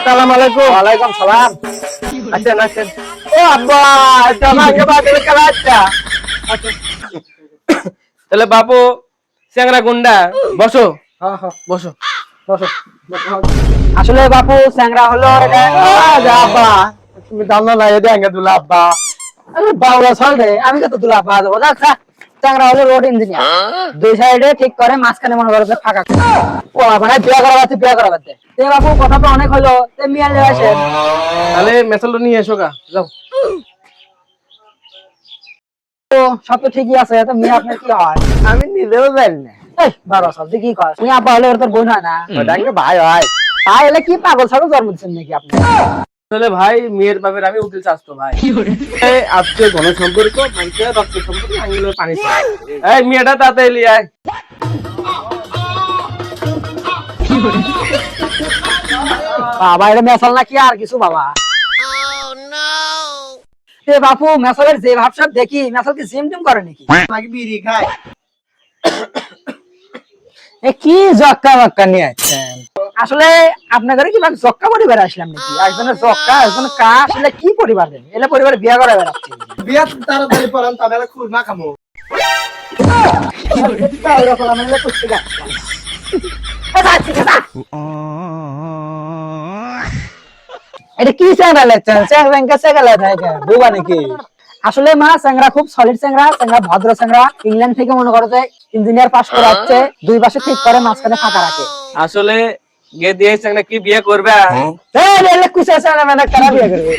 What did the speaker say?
আসসালামু আলাইকুম। ওয়ালাইকুম সালাম। আসেন আসেন। ও আব্বা জামাকে বাদে কালাচ্ছা। তাহলে বাপু চ্যাংরা গুন্ডা বসো হ্যাঁ হ্যাঁ বসো। বসো। আসলে বাপু চ্যাংরা হলো এটা আব্বা তুমি জানো না এটা আগে দুলা আব্বা আরে বাউলা চল রে আমি কত দুলা আব্বা দেবো আচ্ছা চ্যাংরা হলো রোড ইঞ্জিনিয়ার দুই সাইডে ঠিক করে মাঝখানে মনে করো যে ফাঁকা ও মানে বিয়া করা বাতে তে বাপু কথা তো অনেক হলো তে মিয়া লে আসে তাহলে মেসালটা নিয়ে এসো গা, যাও। তো সব তো ঠিকই আছে তো মিয়া আপনার কি হয় আমি নিজেও জানি না। এই বারো সব কি কয় মিয়া আব্বা হলে ওর তোর বোন হয় না ওটাকে ভাই হয়। ভাই এলে কি পাগল ছাড়ো জন্ম দিচ্ছেন নাকি আপনি আসলে ভাই মেয়ের বাপের আমি উকিল চাচ্তো ভাই। আজকে ঘন সম্পর্ক মানুষের রক্ত সম্পর্ক আঙ্গুলের পানি ছাড়া। এই মেয়েটা তাড়াতাড়ি আয়। বাবা এটা মেসাল নাকি আর কিছু বাবা এ বাপু মেসালের যে ভাবসাব দেখি মেসাল কি জিম টিম করে নাকি নাকি বিড়ি খায়। এ কি জক্কা মক্কা নিয়ে আসছেন আসলে আপনাদের কি মানে জক্কা পরিবার আসলাম নাকি একজনের জক্কা একজনের কা আসলে কি পরিবার দেন এলে পরিবারে বিয়া করে বেড়াচ্ছে বিয়া তাড়াতাড়ি পড়ান তাহলে খুব না খামো। এটা কি চ্যাংরা লেখছেন বুবা নাকি আসলে মা চ্যাংরা খুব সলিড চ্যাংরা ভদ্র চ্যাংরা ইংল্যান্ড থেকে মনে করো যে ইঞ্জিনিয়ার পাস করে আসছে দুই পাশে ঠিক করে মাঝখানে ফাঁকা রাখে আসলে গে দিয়েছে না কি বিয়ে করবে? এই রে কুসা চ্যাংরা মানে কারা বিয়ে করবে